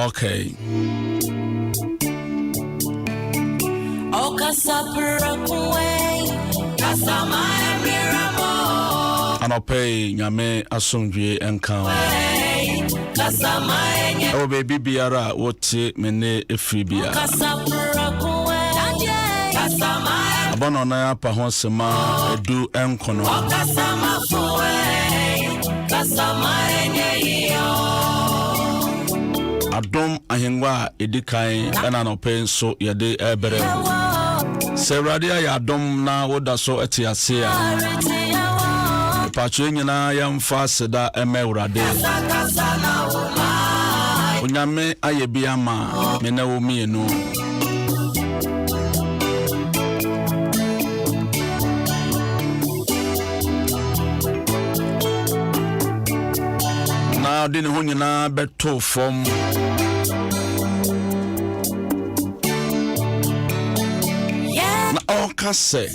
Okay. Anope nyame asomdwe enka. Oh baby biara wote mene efribia. Abono na apa ho sema edu enkono. Adom Ahengua edikan ena no penso yede ebere. Sewradia ya adom na woda so etiase a. Pacho nyina yamfa seda emewrade. Onyame ayebia ma mena wo mienu. Na dine ho nyina beto fom. Na okase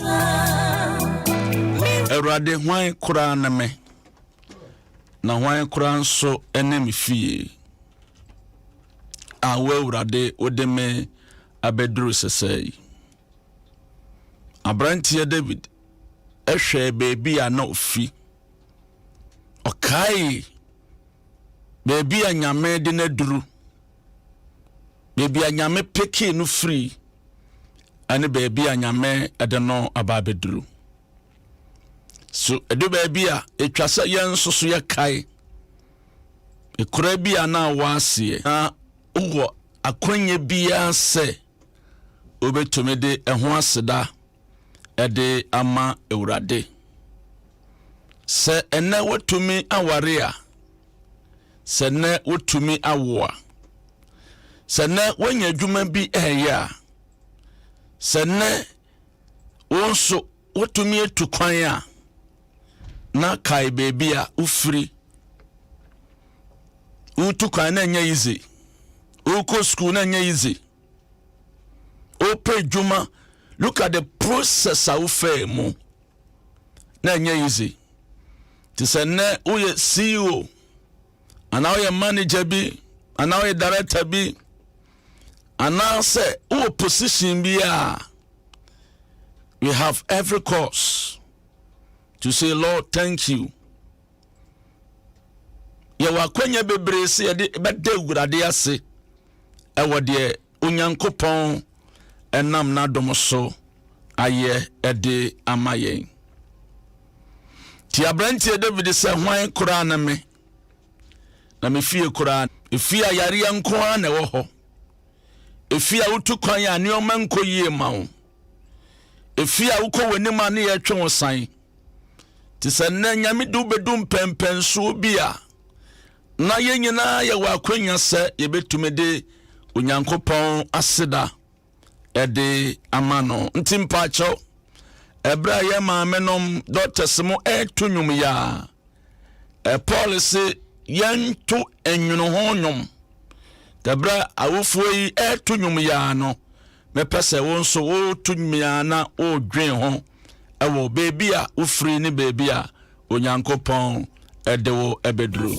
Erade hwan kura na me na hwan kura nso enem fie awe urade odeme abedru sesei Abrantie David ehwe bebi a na ofi okai bebi a nyame de na duru bebi a nyame peke no free ane bebi a nyame ede no ababedru. So edo baby a etwasa yen soso ye kai ekura bi ana wase na ugo akwanye bia se obetumede eho aseda ede ama ewurade se ene wotumi aware a se ne wotumi awoa se ne wanya adwuma bi eya se ne wonso wotumi etukwan a na kai baby a ufri utukwan na nya easy uko school na nya easy ope juma. Look at the process a ufemu na nya easy ti se ne uye CEO ana uye manager bi ana uye director bi ana se uye position bi a we have every cause to say, Lord, thank you. Ye wakwenya bebre se ye de bede urade ase e wode onyankopon enam na dom so aye ede amaye. Ti Abrantie David se hwan kura na me na me fie kura efia yare anko na wo ho efia utukwan ya ne omanko yie mawo efia uko wenima ne ye twe wosan tisane nyame du bedum pempenso bia na yenyina ye wakwanya se ye betumede onyankopon aseda ede amano ntimpa cho ebra ye ma menom doctors mo etunum ya policy yentu enwunu ho nyum debra awofo yi etunum ya no me pese wonso wo tunum ya na o dwen ho ewo baby a ufri ni baby a onyankopon edewo ebedru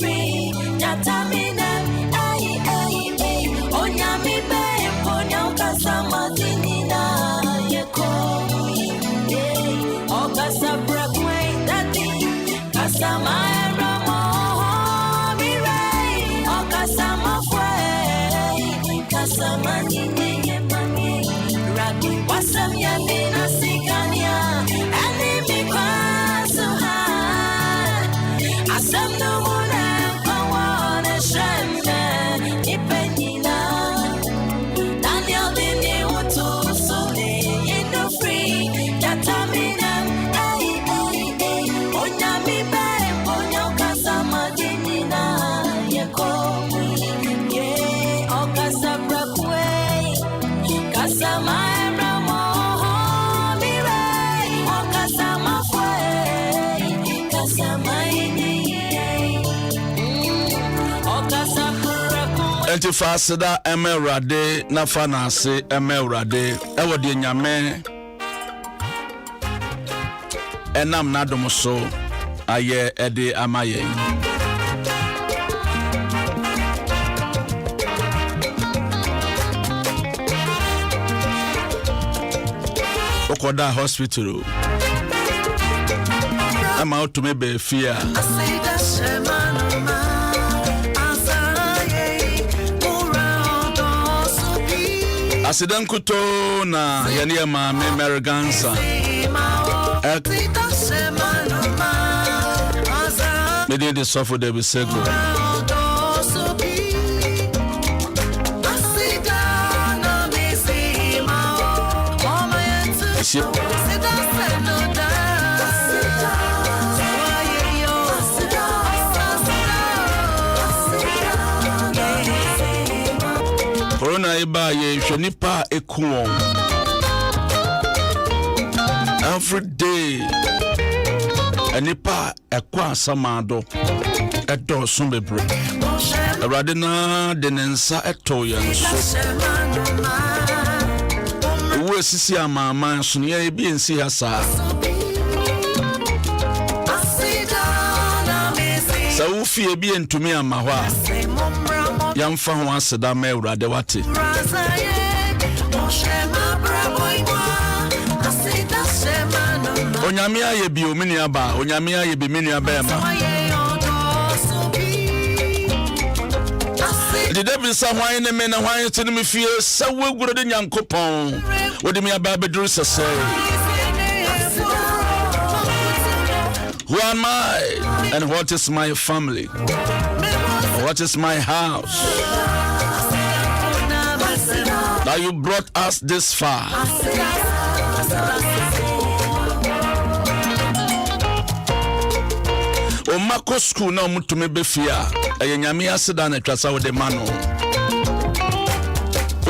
Fasida emerade na fanase emerade ewo de nyame enam na dom so aye ede amaye Okoda hospital. I'm out to me be fear. Accident kuto na yani ma Americansa. Me did the suffer de Sagoe. Corona iba ye shonipa ekuon. Every day anipa ekwa samado edo sumbebre. Awrade na denensa eto yanso. Uwe sisi amama so ne bi ensi hasa. Sa ufi ebi entumi amahwa. Yamfa ho aseda ma Awrade wate. Onyame aye bi omini aba, onyame aye bi mini aba ma. The devil sa hwan ne me na hwan tene me fie sa weguro de Nyankopon. Wodi me aba beduru sese. Who am I and what is my family? What is my house? That you brought us this far. O mako school na mutume befia nyame aseda na twasa wo de mano.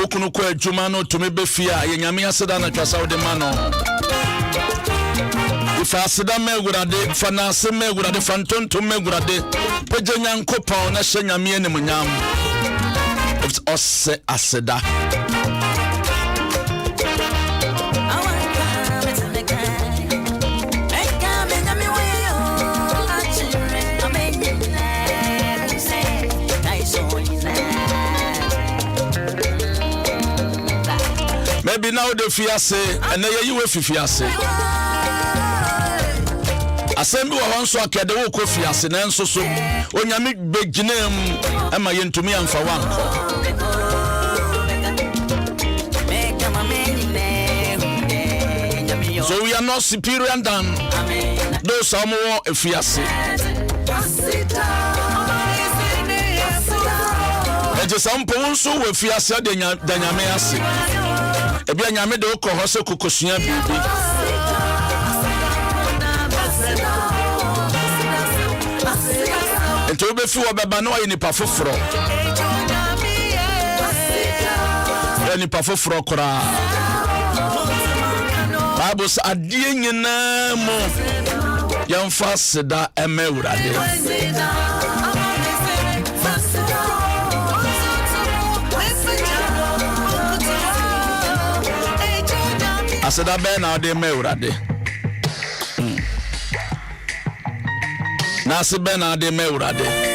Okunu ko adwuma no tume befia nyame aseda na twasa wo de mano. Ifa aseda me Awurade fa na ase me Awurade fa ntonto me Awurade pagye Nyankopon na hye nyame enim nyam. It's ose aseda. Maybe now the fiase and then you will fiase. Assembly wa so akede wo ko fiase na enso so onyame beginem ama yentumi amfa wanko. So we are not superior than those some who fiase. Eje sampo nso we fiase de nyame ase. Ebi anyame de okọ ho se kokosua bibi. Ento obe fi obeba na oyi nipa foforo. Ya nipa foforo kora. Bible sa adie nyina mo yamfa seda ema Awurade. Aseda be na de ma Awurade. Na se be na de ma Awurade.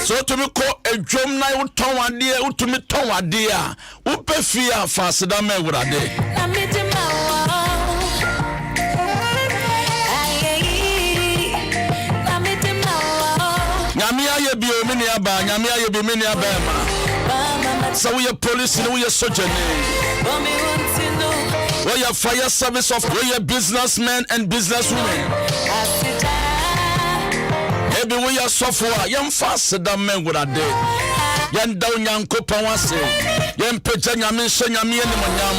So to me ko edwom na uton ade utumi ton ade a upefia fa aseda ma Awurade. Nyame aye bi omini aba, nyame aye bi mini aba ma. So we police, we soldier. We are fire service of we are businessmen and businesswomen. Maybe we are software, young fast da men Awurade. Yan da Nyankopon wase. Yan peja nyame so nyame ni monyam.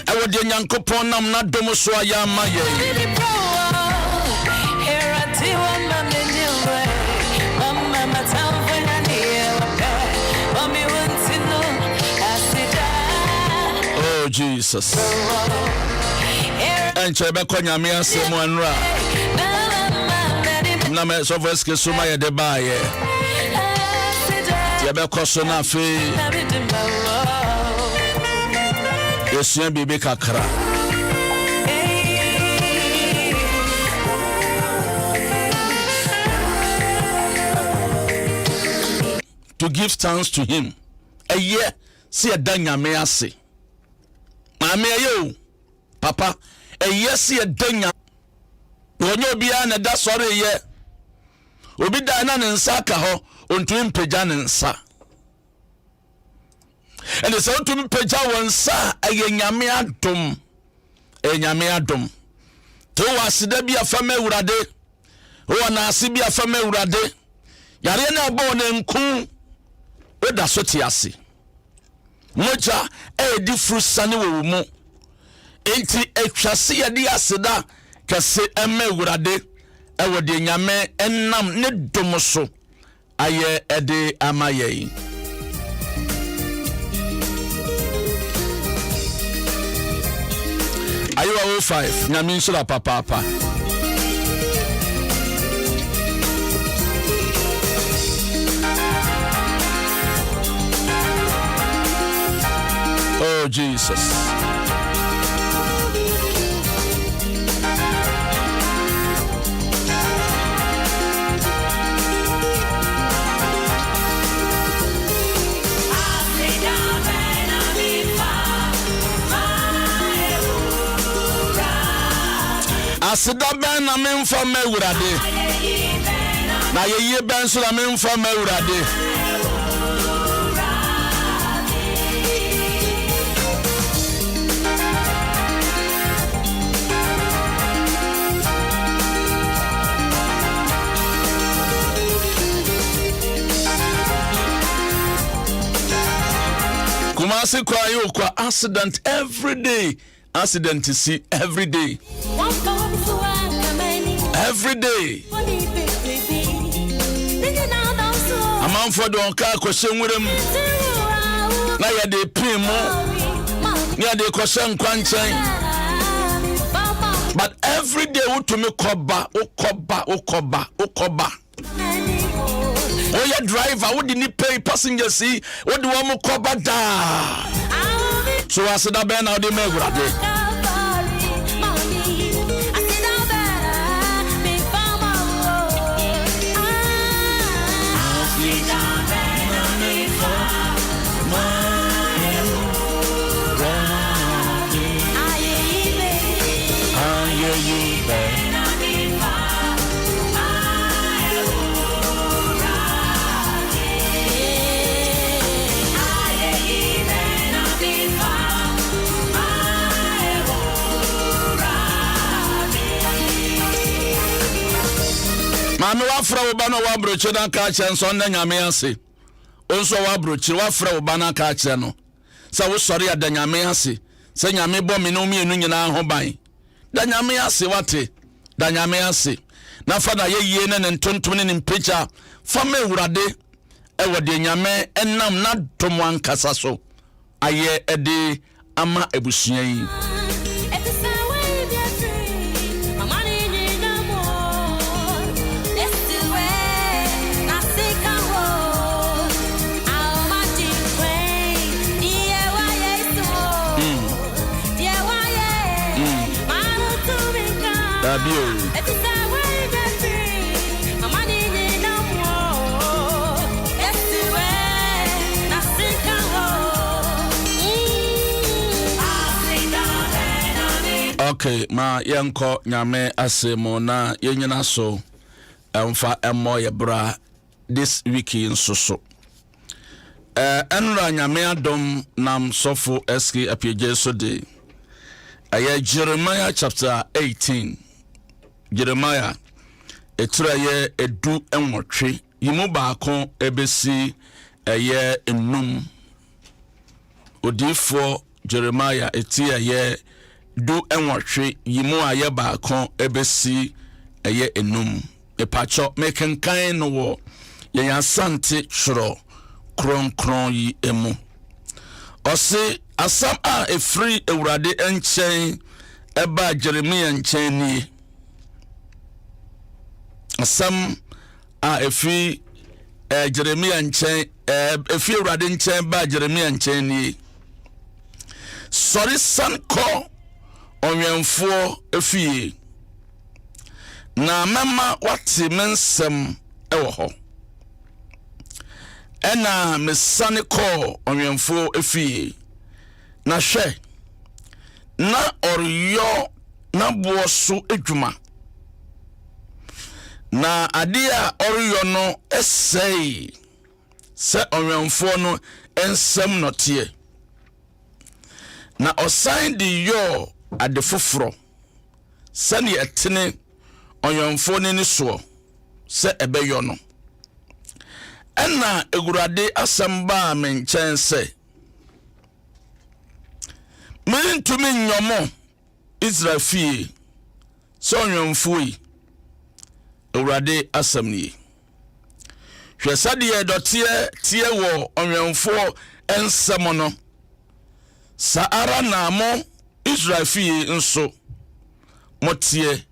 E wo de Nyankopon nam na dom so aya ma ye. Oh Jesus. Enche be ko nyame asem anura. Na me so voice ke suma ye de ba ye. Ye be ko so na fe. yesua bibi kakra. To give thanks to him. Eye si eda nyame ase. Mame ayo papa eye si eda nyame. Onye obia na da sore ye. Obi da na ne nsa ka ho ontu mpagya ne nsa. Ene se ontu mpagya won nsa aye nyame adom. Nyame adom. To wasida bi afama Awurade. O na ase bi afama Awurade. Yare na bo ne nku oda so ti ase. Moja di frusane wo mu. Enti etwase ye di aseda kase ema Awurade ewo de nyame enam ne dom so aye ede amaye. Ayo 05 nyame nsura papa. Oh Jesus. Asida ben na memfa ma Awurade. Na yeye ben so na memfa ma Awurade. Kumasi kwa yo kwa accident every day. Accident to see every day. Every day. A man for the car question with him. Now you de primo. Near the question quanching. But every day we to me koba. Oh, your driver, what didn't pay passenger see? What do you want koba da? So I said, I ben out the Megrade. Mami wafra ubana wabroche na kache nso nda nyame ase. Onso wabroche wafra ubana kache no. Sa wo sori ada nyame ase. Se nyame bo me no mienu nyina ho ban. Da nyame ase wate. Da nyame ase. Na fa na yeye ne ntontom ne mpecha. Fa me Awurade ewo de nyame enam na dom ankasa so. Aye ede ama ebusua yi. Okay, ma yanko nyame asemo na yenyina so emfa emo yebra this week nso so. Enra nyame adom nam sofo SK apieje so de. Jeremiah chapter 18. Jeremiah etraye edu enwotwe yimu baako ebesi enum. Odifo Jeremiah etiye du enwotwe yimu aye baako ebesi enum. Epacho mekenkan no wo yensante chro kron yi emu. Ose asam a efri Awurade enchen eba Jeremiah enchen ni. Asam a efri Jeremiah enchen efi Awurade enchen ba Jeremiah enchen ni. mesori san ko onwemfo efie na mema wate mensem ewo ho ena mesane ko onwemfo efie na hwe na oryo na boso edwuma na adia oryo no esei se onwemfo no ensem notie na osan di yo ade foforo sani etene onwemfo ni so se ebeyo no ena egurade asamba menchen se mentumi nyomo Israel fie so onwemfo yi egurade asamni hwesade ye dotie tie wo onwemfo ensem no saara na mo Israel fie nso motie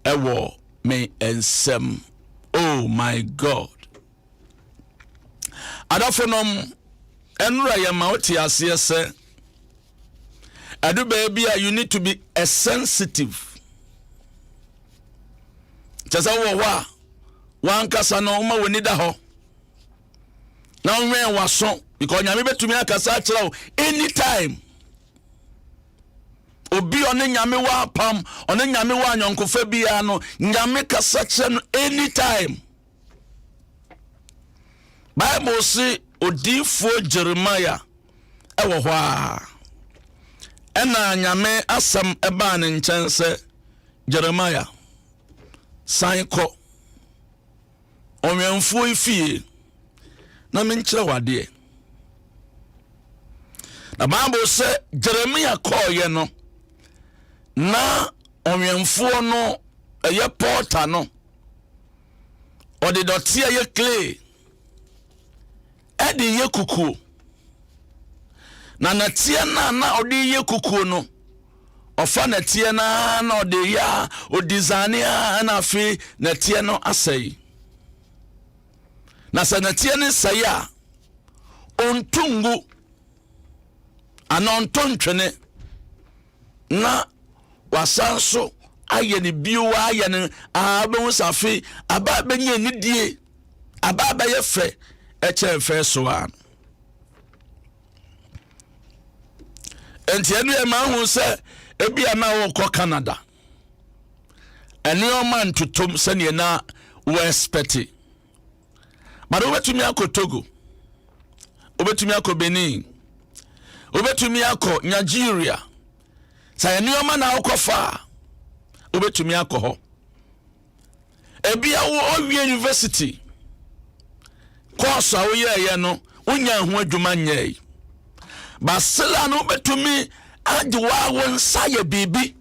ewo me ensem. Oh my God. Adafonom enura yema oti ase se adu baby you need to be a sensitive. Chasa wo wa wankasa no ma woni da ho na onwe waso because nyame betumi akasa akira anytime obi one nyame wa pam one nyame wa nyonkofa bia no nyame kasa kire no anytime. Bible say odifo Jeremiah ewo ho a ena nyame asam eba ne nchen se Jeremiah san ko onwemfo ifie na menkire wade na Bible say Jeremiah call ye no na onwemfo no eye porta no odi dotie ye clay edi ye kuku na natie na odi ye kuku no ofa natie na odi ya odizane na afi natie no asai na sanatie ne saya ontungu anontontwene na wasanso aye ne biwa aye ne abe safi aba benye ni die aba ye fe eche fe so an enti enu e ma hu se ebi ana wo ko Canada enu o man tutum se ne na wo expect mara obetumi akọ Togo obetumi akọ Benin obetumi akọ Nigeria sa enu o ma na akofa obetumi akọ ho ebi awo owie university course awo ye no unya ho adwuma nyai basela no betumi adwa won saye bibi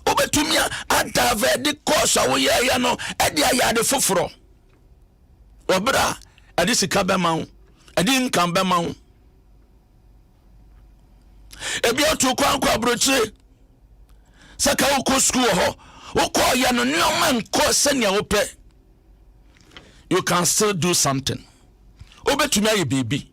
obetumi adave de course awo ye no ede ayade foforo obra ade sika be mawo ade nkam be mawo ebi otu kwankwa broche saka wo school ho wo ko ye no nyoma nko senia wo pe you can still do something. Obetumi aye baby.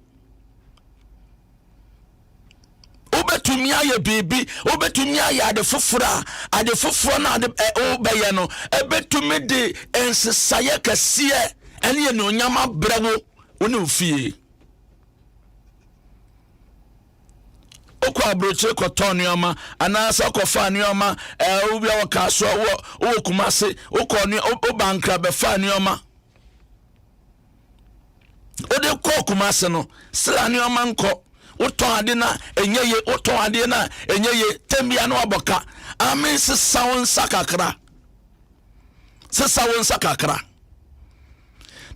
Obetumi aye baby. Obetumi aye ade foforo na ade obeye no. Ebetumi de ensesaye kese ene no nyama brawo woni ofie. Okwa broche ko tonioma anasa ko fa nioma obi a wakaso wo kumase okoni obankra be fa nioma ode ko kumase no sila nioma nko woton ade na enyeye woton ade na enyeye tembia no aboka amen sesawon sakakra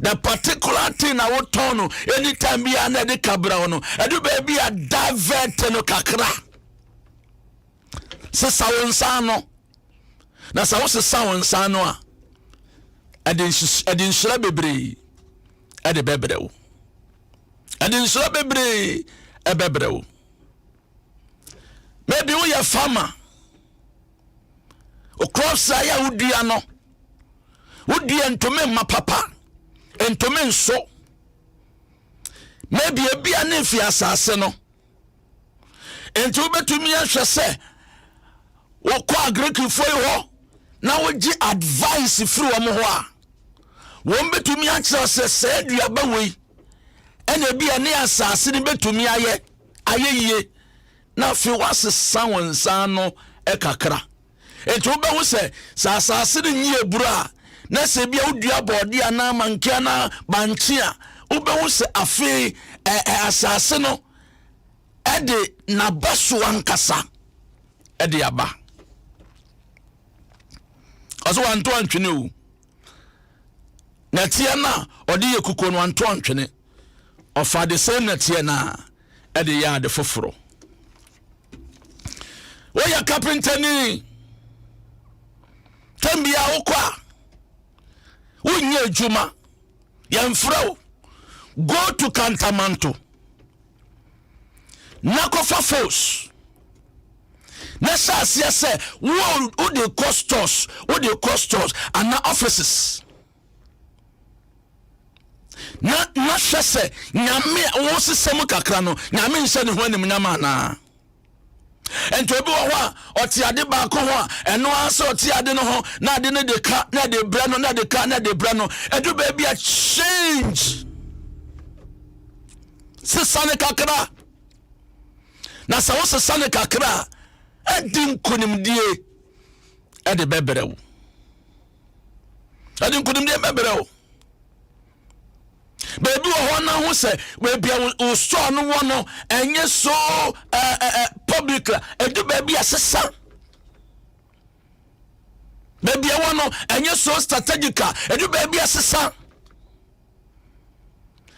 the particular thing I would turn anytime be another cabra no edu baby a divert no kakra se sawon sano na sawo se sawon sano a edin shira bebre ede bebrewo edin shira bebre e bebrewo maybe we are farmer o crops aya udia no udia ntome ma papa entome nso maybe ebia na fi asase no enti wobetumi ahwɛ sɛ wokɔ agrikifo yi hɔ na wogye advice firi wɔn ho a wɔn betumi akyerɛ sɛ sɛ aduaba wei ɛna bi ne asase ne betumi ayɛ yie na afei wasesa wɔn nsa no ɛkakra enti wobɛhu sɛ sɛ asase ne nyie buru a na sɛ bia wodua bɔɔde anaa mankia na bankye a wobɛhu sɛ afei asase no ɛde nabaso ankasa ɛde aba ɔso wanto antwene o nateɛ na ɔde yɛ kuko no wanto antwene ɔfa de sɛ nateɛ na ɛde yɛ ade foforo woyɛ kapentani tambia wokɔ a wonyɛ adwuma yɛmfrɛ wo go to Kantamanto na kɔfa force na hyɛ aseɛ sɛ wode costos ana offices na hwɛ sɛ nyame wo sesɛm kakra no nyame nhyɛ ne ho anim nyama anaa enti obi wɔ hɔ a ɔte ade baako ho a ɛno ara sɛ ɔte ade no ho na ade no de ka na de brɛ no na de ka na de brɛ no ɛdu baabi a change sesane kakra na sɛ wo sesane kakra ɛdi nkonimdie ɛde bɛbrɛ wo baby wɔ hɔ na ho sɛ baby wo store no wɔ no ɛnyɛ so public ɛdu baby asesa baby wɔ no ɛnyɛ so strategic ɛdu baby asesa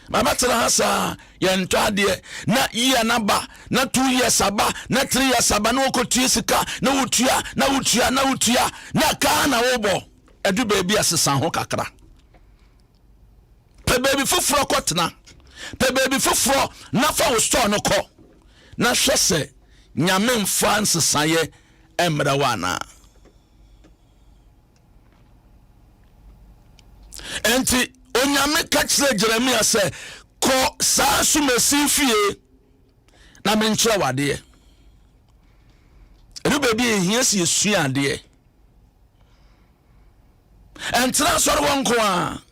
mama tena ha saa yɛntɔ adeɛ na year naba na 2 years aba na 3 years aba na wokotua sika na wotua na ka na wobɔ ɛdu baby asesa ho kakra pe baby foforo kɔtena pe baby foforo na fa wo store no kɔ na hwɛ sɛ nyame mfa nsesaye emra wana enti onyame ka kyerɛ Jeremia sɛ kɔ saa sumasi fie na menkyerɛ wade ɛdu baby ehia si esua ade entra sɔre wonko a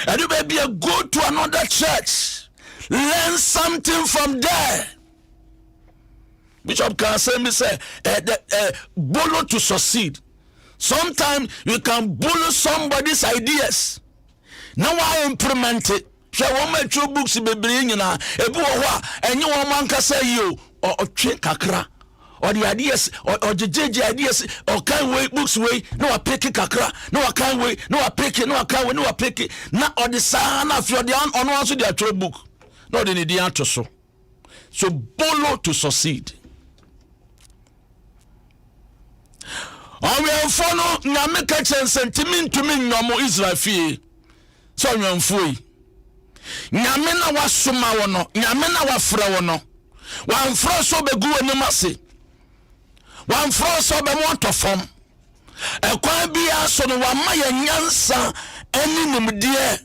and you baby go to another church, learn something from there. Bishop can say me say borrow to succeed. Sometimes you can borrow somebody's ideas. Now I implement it. So one my two books be bring na ebu wa and you man can say you or kakra. Or the ideas, or the JJ ideas, or can't wait books way, no I pick it kakra, no I can't wait, no I pick it, no I can't wait, no I pick it, not or the son of your down on one to their trade book, not in the answer so borrow to succeed. I will follow Nameka sentiment to me no more Israel fee. So you're free. Nyamena was sumawono, Nyamena was frawono. One frost so be good and massy. One frost so be want to form. A quite be so no one my nyansa any dear.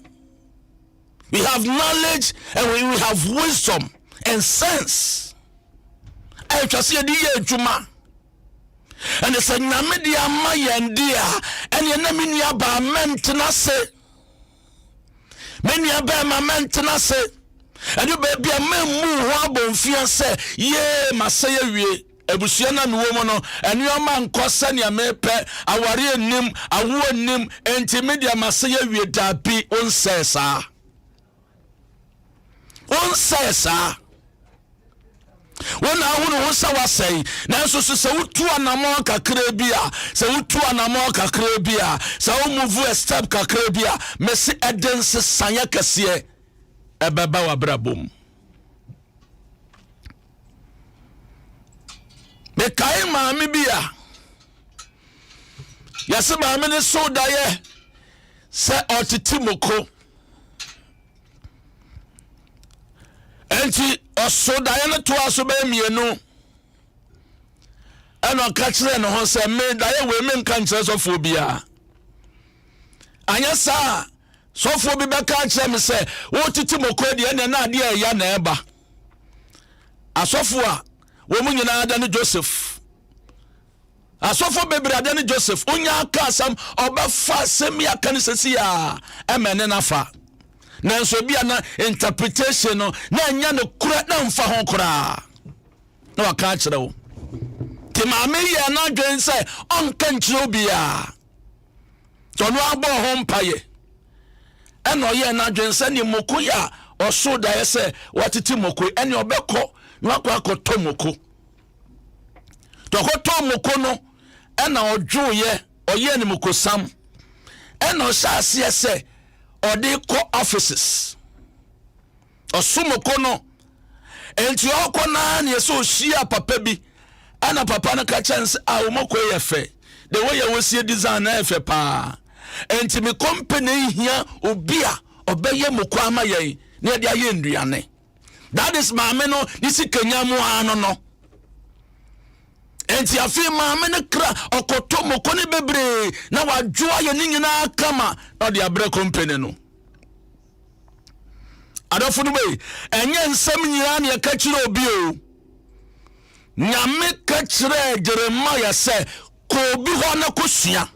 We have knowledge and we have wisdom and sense. I just see the juma. And it's a Namidia Mayan dear, and your name ba maintenance. Many about my maintenance. And you baby a man move wabo fiance, ye, Masaya we, Ebusiana woman, and your man Cosania mepe, awari nim, a woman nim, and Timedia Masaya we da be unsesa. Unsesa. When I want to say, now so two anamon kakrebia, so two anamon kakrebia, so move a step kakrebia, Messi Edens Sayakasie, a babawa brabum. Me kaima mibia. Yasema mene so daye, se otitimoko. Enti oso daye to aso be mienu eno ka kire no ho se me daye we me nka nkire so fo bia anya sa so fo bi be ka kire me se wo titi moko de ene na ade ya na eba asofo a wo mu nyina da ne Joseph asofo bebre ada ne Joseph onya aka asam obafa asem ya kan sesi ya emene nafa nanso bia na interpretation no na anya ne kura na mfa ho kura na waka kire wo ti maame ye na dwen se onka nkire obia tono abo ho mpaye eno ye na dwen se ni moko ya oso da ye se watiti moko ene obekọ na akwa akoto moko tokoto moko no ena odwoye oye ni moko sam ena osase ese odi ko offices osumoko no enti okọ na ne so hia papa bi ana papa na ka chance a omoko ye fe the way you see design na efe pa enti me company hia obia obeye moko ama ye na de aye nduane that is maame no disi kanyamu ano no enti afi maame ne kra okoto moko ne bebre na wadwoa ye ni nyina kama na de abre company no adofo no be enye nsam nyira ne ka kire obi o nyame ka kire Jeremiah say ko obi ho na kosua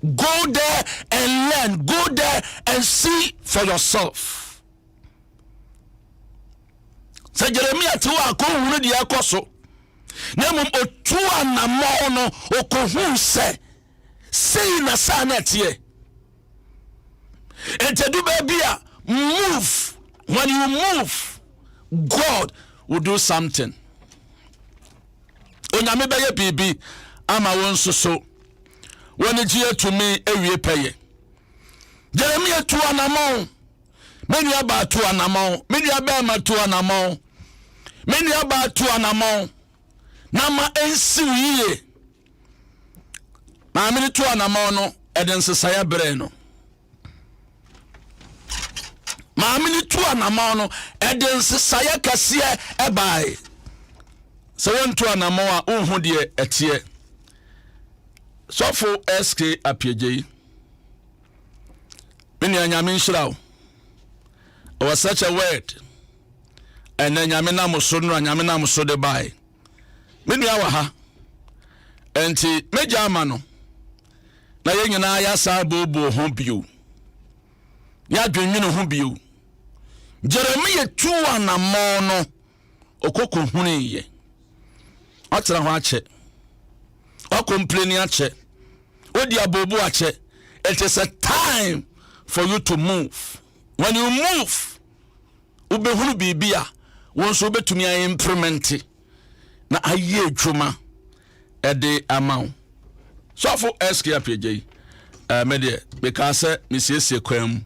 go there and learn, go there and see for yourself. Say Jeremiah to a ko hunu de akoso na mum otu anamo no okohu se sei na sa na tie entedu babia move. When you move, God will do something. Onyame beye bibi ama won soso when gie to me ewie peye Jeremiah to anamo many about to anamo many about to anamo many about to anamo nama ensi wiye ma mini to anamo no eden sesaya bre no ma mini to anamo no eden sesaya kase e bai so won to anamo a unhu de etie sofo SK apiejei mini anyame nshirawo was such a word and then nyame na muso no nyame na muso de bai mini awa ha enti meja ama no na ye nyina ya sa bobo ho bio ya dwenwene ho bio Jeremiah tuwa na mo no okoko huniye atira ho ache o complain ache odi abobo ache. It is a time for you to move. When you move ubehunu bibia wonso obetumi implement na aye adwuma ede amount so for SK apj me de because me siesie kwam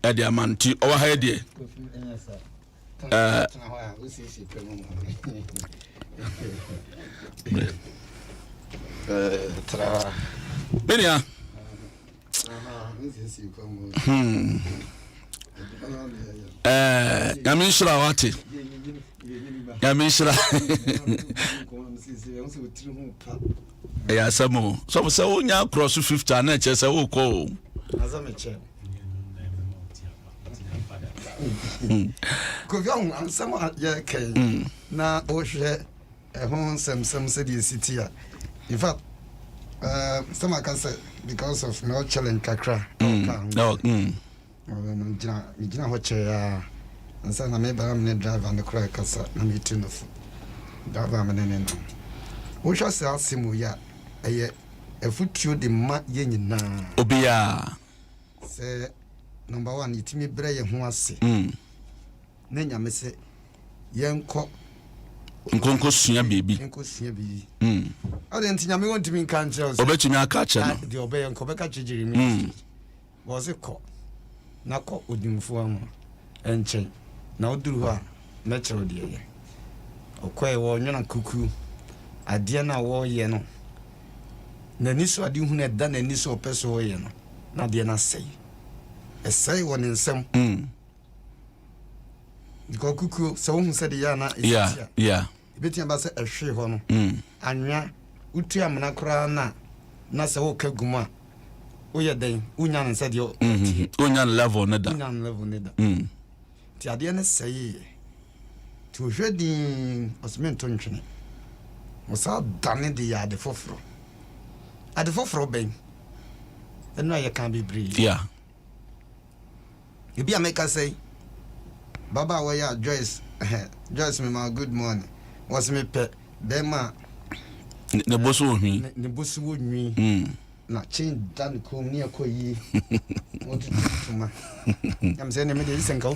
ede amanti o ha de tra Benia Yamishra wati Yamishra ya samo so se onya cross 50 na che se wo ko azameche ko vion ansama ya kai na ohwe ehon sem se di city a in fact some can say because of no challenge kakra no Mijina hoche ya nsa na me ba me driver na kura kasa na me tinu fu driver me ne no wo hwa se asimu ya eye efutuo de ma ye nyina obia se number 1 itimi bre ye ho ase na nyame se yenko nkonko sua bebi nkonko sua bi ade ntinyame wontimi kan chelse obetumi aka che no de obe yenko be ka chejiri mi wo se ko na ko odimfu amu enche na oduru ha na chero de ye okwae wo nwona kuku ade na wo ye no na niso ade hu na da na niso opeso wo ye no na de na sei esei won nsem diko kuku so hu se de ya na yeah betia ba se ehwe ho no anwa utu amna kra na se wo kaguma oye den unya ne se de unya level ne da ti ade ne sei to shredding was meant to mention. Was all done in the yard for fro. At the for bang. And now you can't be breathed. Yeah. You be a maker say, Baba, where you Joyce? Joyce, me, my good morning. Was me pet, Bema. The boss would me. The boss would me. Not change done come near Koyi. What to my. I'm saying, I'm saying, I'm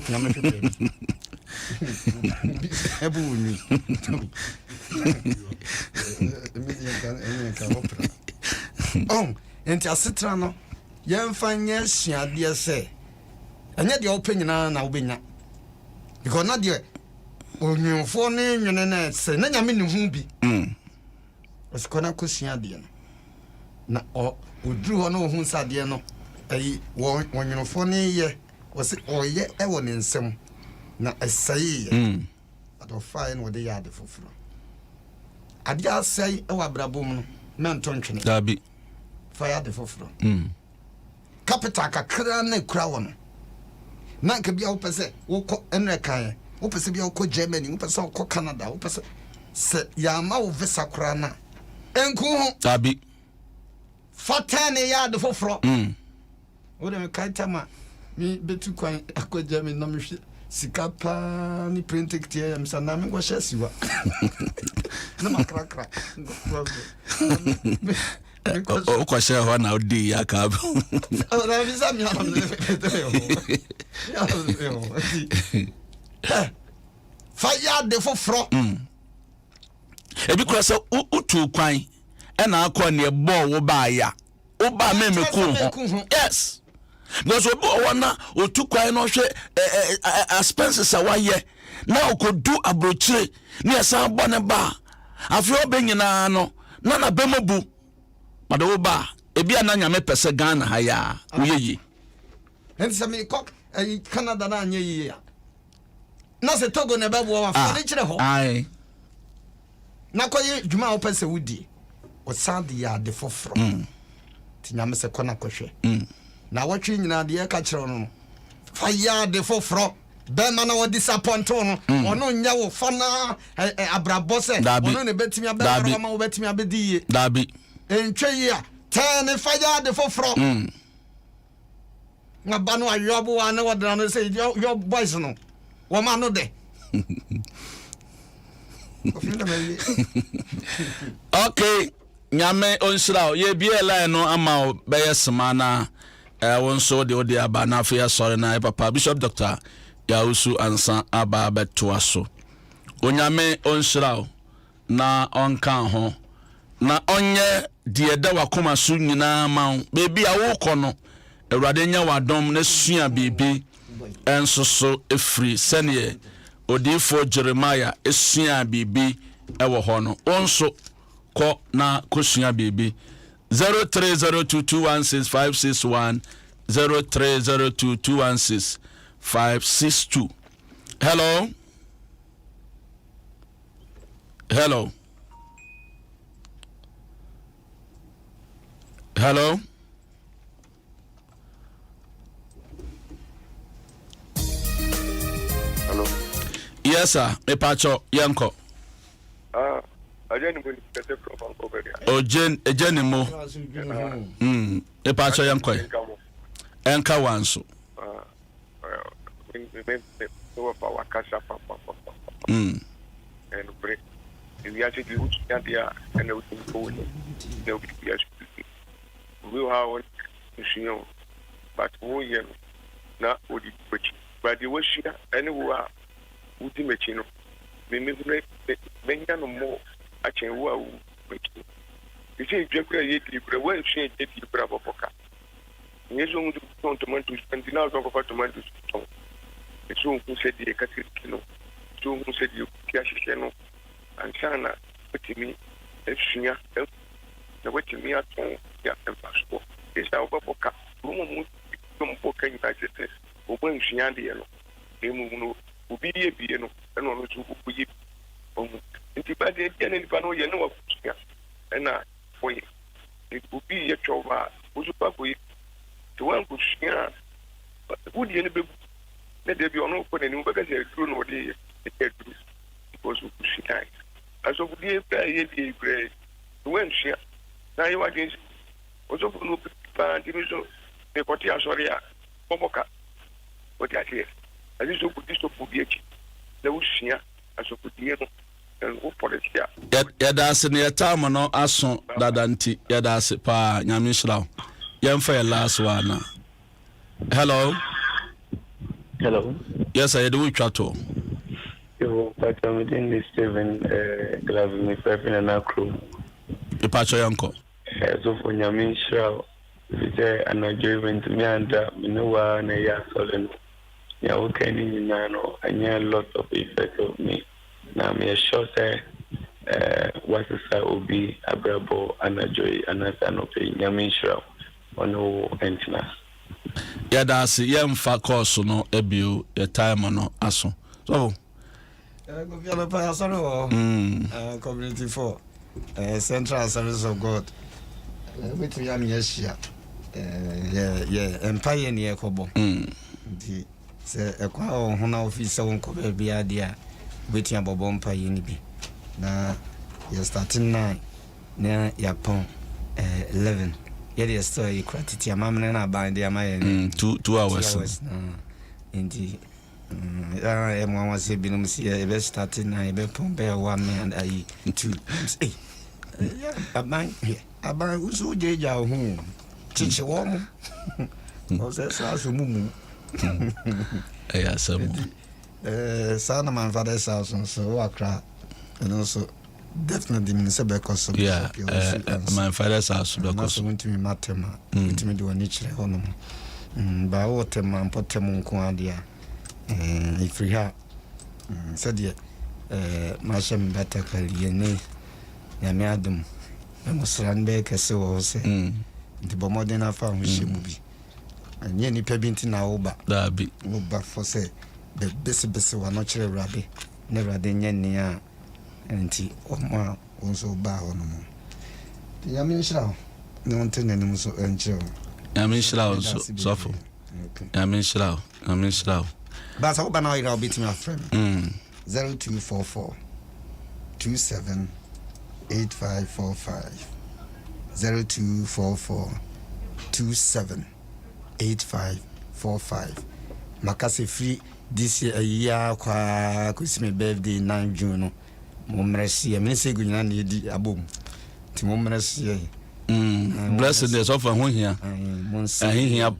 oh, and Tacitrano, young fine yes, ya dear say. And yet your opinion now be not. Because not dear. When you phone in and say, Nanya mean who be. Was Cona Cusia dear. Na or we drew on whom said dear no. When you phone ye was it or yet ever in some. Na say at of fine what they are the for. I just say, oh, Abrabum, man, tonching it. Dabi. Fire the fofro. Capitaka crane crown. None can be opposite, walk Enreka, opposite be Germany, opposite Canada, opposite Yama Vesa crana. Enku Dabi. Fatane ya the fofro. What am I kaitama? Me be too quiet, a German no Sikapa ni printed here, I'm Sanami was Shessiva. No, my crack. No problem. O kwashe ho na odi ya ka bu. Oh, na visa mi fire de foforo. Ebi kura se utu kwan e na akọ ne bo wo ba ya. Wo ba memeku ho. Yes. Because we wanna otu kwan no hwe expenses awaye na okodu abrochire na esan bo ne ba. Afi obenyina no na na bemobu. Mado ba ebi ananya me pese Ghana ha ya uyeyi ense me kok Canada na anya yi ya na se Togo ne babo wa fa ne kire ho ai na koye djuma wo pese wudi o sande ya de foforo tinya me se kona kohwe na watwe nyina de ka kire no fa ya de foforo be ma na wo disappoint no ono nya wo fa na abrabose ono ne betimi abere ma wo betimi abedi dabi entwe ya tane fire de foforo na banu ayobo wa na wadra no say your boys no wo ma no de okay nyame onsira ye bia line no ama be yesmana wonso de odi aba na afia sori na papa Bishop Dr. Yausu ansa aba beto aso onyame onsira na onka ho na onye die da wakoma so nyina ma bebi a wo kɔ no awurade nya wadom na sua bebi ensoso efri sene odifo Jeremiah esua bebi ewo hɔ no onso kɔ na kosua bebi 0302216561 0302216562 hello Hello. Hello. Yes, sir. Me pacho yanko. Ajeni mo kete from Ankoberia. Ejeni mo. Me pacho yanko. Enka wanso. Me so for wakasha papa. And break. We actually would get there and we can go in. There will be we have one machine, but we are not what it was. But the was here anywhere with the machine. Many no more. I can well make it. You say, Jeffrey, well, she did the bravo poker. Yes, only to spend the hours of tomatoes. It's who said the Catholic, so who said you cash and Sana, put me, if she has the way to me at home, yeah, and passport. It's our book, woman, some book in United States, or when she had the yellow. They will be a piano and on to be. If you buy the Jenny Pano, you know, and for you, it would be a job, who's a puppy to one who share. But would you let there be on open and because they're true or they because we push it. As of the year, when she now you against also for no division, the Cotia Soria, Pomoka, what I hear. As you put this to Pubiaki, the Ushia, as you put the and hope for it here. Yada near time no aso dadanti yada se pa nyamishra yemfa last one. Hello. Yes, I do chato. You but I'm within this Steven glove me prepping an acro. The patcho yanko. So for nyamishra vite anagement me and minuwa na ya solen. Ya ukeni nano anya lot of effect of me. Na me sure say what is obi abrabo anajoy anasanope nyamishra ono entina. Yada se yemfa course no ebio your time no aso. So go via pa community for Central Service of God. With me am yesia. Empire ni ekobo. Nti se ekwa ho na office won ko be bia dia wetin abobo empire ni bi. Na you starting 9 na yapon 11. Yet story credit your mama na bind their my 2 hours. Indeed. Everyone was a binum see a best starting I be pump 1 man I 2. A man who's so jaja home. Teach a woman. Was that so mumu? Yes, son of my father's house and so I cry. And also definitely means a because of my father's house because went to me matema to me do a nature honor. By what a man put them on Quadia. If we have said yet, Masham better clearly, Adom, I must run back as so say the Bomodena farm she will be. And Yenny Pebinti now, but that be no but for say the best were not rabbi, never the Yenia. And he or also bow on them. The Yamin no ten and so enjoy. Yamin Shroud, so Yamin Shroud. But I hope I'll beat my friend. 0244 27 8545 0244 27 8545. Makasi free this year kwa kusime birthday 9 June. Momresi me say good na di abom ti momresi blessedness of ho hia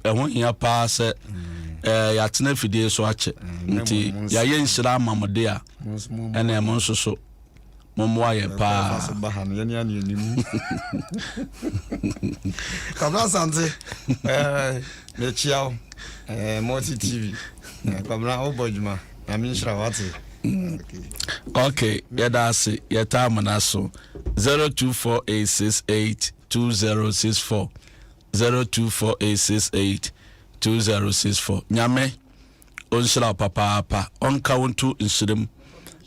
ho hia pa se ya tena fidie so ache nti ya ye nshira amamode a ene mo nsoso momwa ye pa kabla sante me chiao multi tv kabla obojuma na mi nshira wate. Okay, yadasi yatama naso 0248682064 0248682064 nyame onshira papa onka wontu nshirim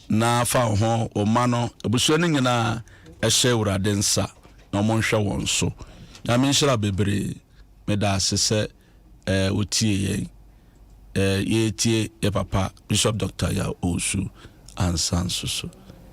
na fa ho o mano ebuso ne nyina ehye urade nsa na omonhwe won so nyame nshira bebre medase se otie yen ye tie ye papa Bishop Dr. Ya Osu and Sansusu.